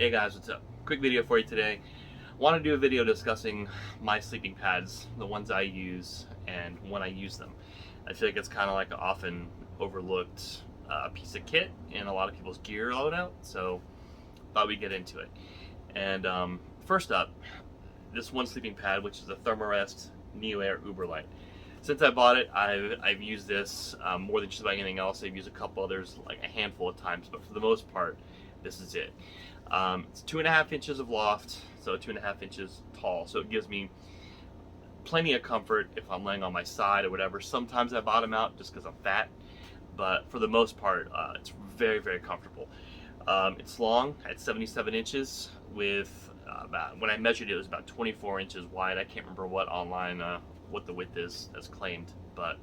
Hey guys, what's up? Quick video for you today. Want to do a video discussing my sleeping pads, the ones I use, and when I use them. I feel like it's kind of like an often overlooked piece of kit in a lot of people's gear loadout, so thought we'd get into it. And first up, this one sleeping pad, which is a Thermarest Neo Air Uberlight. Since I bought it, I've used this more than just about anything else. I've used a couple others, like a handful of times, but for the most part, this is it. It's 2.5 inches of loft, so 2.5 inches tall, so it gives me plenty of comfort if I'm laying on my side or whatever. Sometimes I bottom out just because I'm fat, but for the most part, it's very, very comfortable. It's long at 77 inches with when I measured it was about 24 inches wide. I can't remember what online what the width is as claimed, but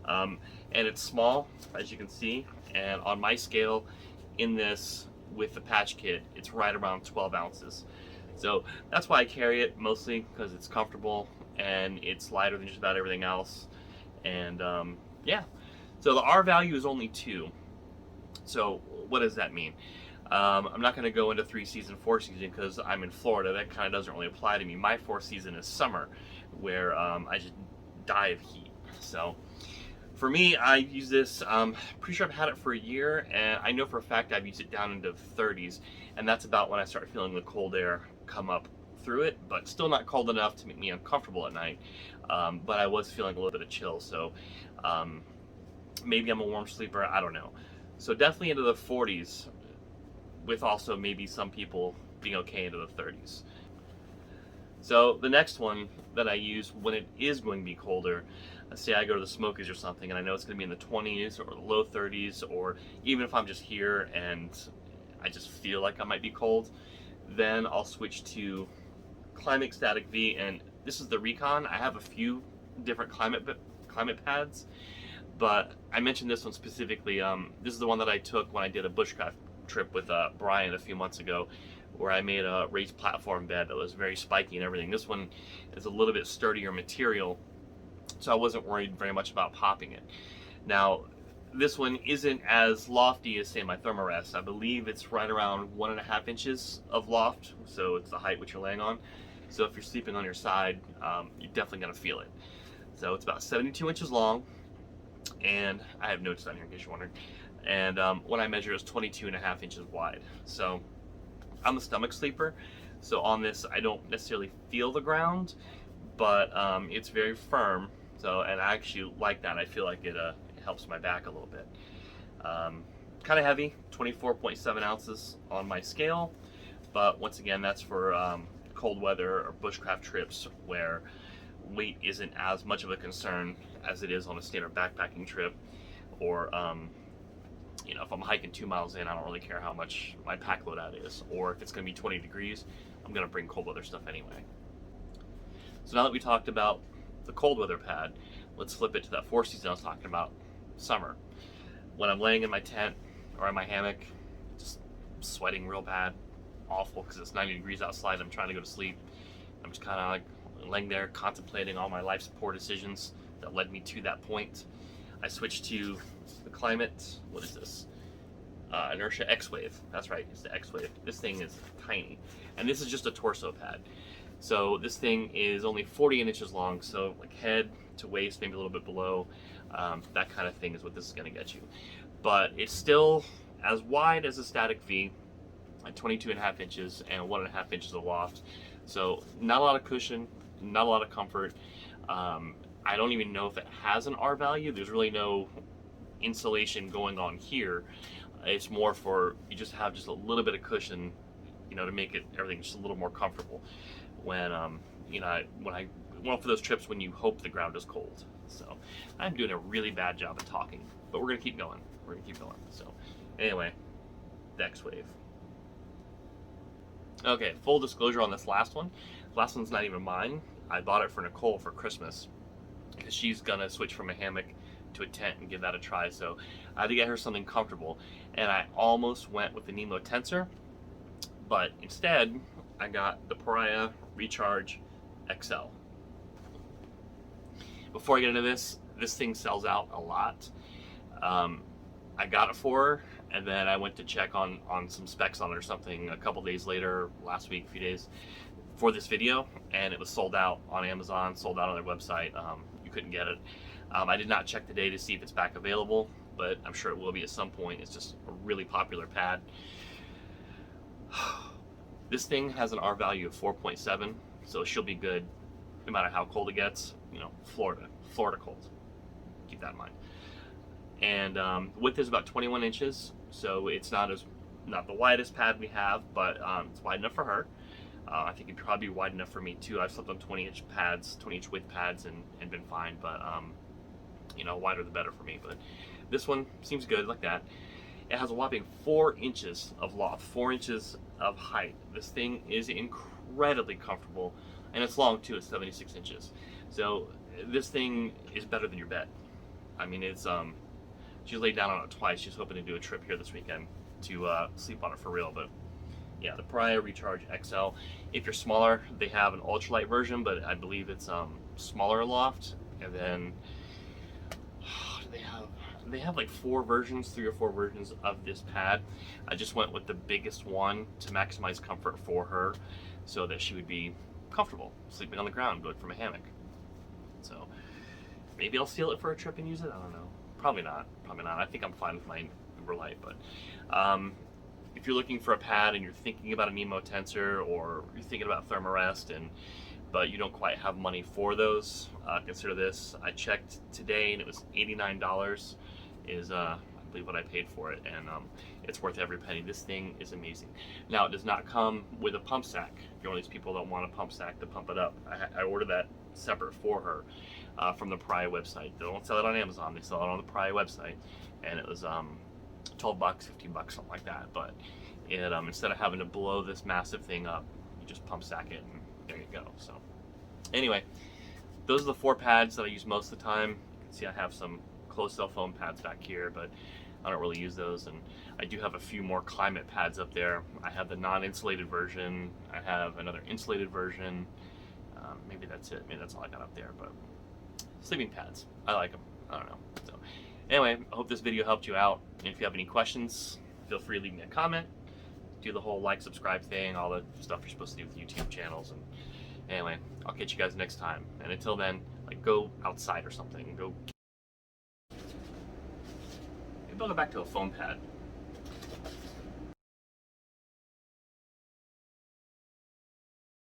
and it's small, as you can see, and on my scale in this with the patch kit, it's right around 12 ounces. So that's why I carry it, mostly because it's comfortable and it's lighter than just about everything else. And yeah, so the R value is only 2. So what does that mean? I'm not going to go into 3 season, 4 season because I'm in Florida. That kind of doesn't really apply to me. My 4th season is summer, where I just die of heat. So for me, I use this, pretty sure I've had it for a year, and I know for a fact I've used it down into 30s, and that's about when I start feeling the cold air come up through it, but still not cold enough to make me uncomfortable at night. But I was feeling a little bit of chill, so maybe I'm a warm sleeper, I don't know. So definitely into the 40s, with also maybe some people being okay into the 30s. So the next one that I use when it is going to be colder, let's say I go to the Smokies or something and I know it's going to be in the 20s or low 30s, or even if I'm just here and I just feel like I might be cold, then I'll switch to Climate Static V, and this is the Recon. I have a few different climate pads, but I mentioned this one specifically. This is the one that I took when I did a bushcraft trip with Brian a few months ago, where I made a raised platform bed that was very spiky and everything. This one is a little bit sturdier material, so I wasn't worried very much about popping it. Now, this one isn't as lofty as, say, my Thermarest. I believe it's right around 1.5 inches of loft, so it's the height which you're laying on. So if you're sleeping on your side, you're definitely gonna feel it. So it's about 72 inches long, and I have notes down here in case you're wondering. And when I measure, it's 22.5 inches wide. So I'm a stomach sleeper, so on this I don't necessarily feel the ground, but it's very firm. So, and I actually like that. I feel like it helps my back a little bit. Kind of heavy, 24.7 ounces on my scale, but once again, that's for cold weather or bushcraft trips where weight isn't as much of a concern as it is on a standard backpacking trip, or you know, if I'm hiking 2 miles in, I don't really care how much my pack loadout is, or if it's going to be 20 degrees, I'm going to bring cold weather stuff anyway. So now that we talked about the cold weather pad, let's flip it to that 4th season I was talking about, summer. When I'm laying in my tent or in my hammock, just sweating real bad, awful because it's 90 degrees outside, I'm trying to go to sleep. I'm just kind of like laying there contemplating all my life's poor decisions that led me to that point. I switched to the Climate, what is this? Inertia XWave. That's right, it's the XWave. This thing is tiny. And this is just a torso pad. So this thing is only 40 inches long, so like head to waist, maybe a little bit below. That kind of thing is what this is going to get you. But it's still as wide as a Static V, at 22.5 inches and 1.5 inches of loft. So not a lot of cushion, not a lot of comfort. I don't even know if it has an R value. There's really no insulation going on here. It's more for, you just have just a little bit of cushion, you know, to make it everything just a little more comfortable when you know, when I went for those trips when you hope the ground is cold. So I'm doing a really bad job of talking, but we're gonna keep going. We're gonna keep going. So anyway, the XWave. Okay, full disclosure on this last one. The last one's not even mine. I bought it for Nicole for Christmas because she's gonna switch from a hammock to a tent and give that a try. So I had to get her something comfortable, and I almost went with the Nemo Tensor, but instead I got the Pariah Recharge XL. Before I get into this thing sells out a lot. I got it for her, and then I went to check on some specs on it or something a couple days later, last week, a few days, for this video, and it was sold out on Amazon, sold out on their website. You couldn't get it. I did not check today to see if it's back available, but I'm sure it will be at some point. It's just a really popular pad. This thing has an R value of 4.7, so she'll be good no matter how cold it gets. You know, Florida cold. Keep that in mind. And width is about 21 inches, so it's not the widest pad we have, but it's wide enough for her. I think it'd probably be wide enough for me too. I've slept on 20-inch pads, 20-inch width pads, and been fine. But you know, wider the better for me. But this one seems good like that. It has a whopping 4 inches of loft, 4 inches of height. This thing is incredibly comfortable, and it's long too. It's 76 inches. So this thing is better than your bed. I mean, it's she laid down on it twice. She's hoping to do a trip here this weekend to sleep on it for real. But yeah, the Pariah Recharge XL. If you're smaller, they have an ultralight version, but I believe it's smaller loft. And then they have like 4 versions, 3 or 4 versions of this pad. I just went with the biggest one to maximize comfort for her, so that she would be comfortable sleeping on the ground, going from a hammock. So maybe I'll steal it for a trip and use it. I don't know. Probably not. Probably not. I think I'm fine with my Uberlight, but if you're looking for a pad and you're thinking about a Nemo tensor, or you're thinking about Thermarest, but you don't quite have money for those, consider this. I checked today and it was $89 is I believe what I paid for it, and it's worth every penny. This thing is amazing. Now, it does not come with a pump sack. If you're one of these people that want a pump sack to pump it up, I ordered that separate for her from the Pariah website. They don't sell it on Amazon, they sell it on the Pariah website, and it was $12, $15, something like that. But it instead of having to blow this massive thing up, you just pump sack it and there you go. So anyway, those are the 4 pads that I use most of the time. You can see I have some closed cell foam pads back here, but I don't really use those. And I do have a few more climate pads up there. I have the non-insulated version. I have another insulated version. Maybe that's it. Maybe that's all I got up there. But sleeping pads, I like them. I don't know. So anyway, I hope this video helped you out. And if you have any questions, feel free to leave me a comment. Do the whole like, subscribe thing, all the stuff you're supposed to do with YouTube channels. And anyway, I'll catch you guys next time. And until then, like, go outside or something. Maybe I'll go back to a foam pad.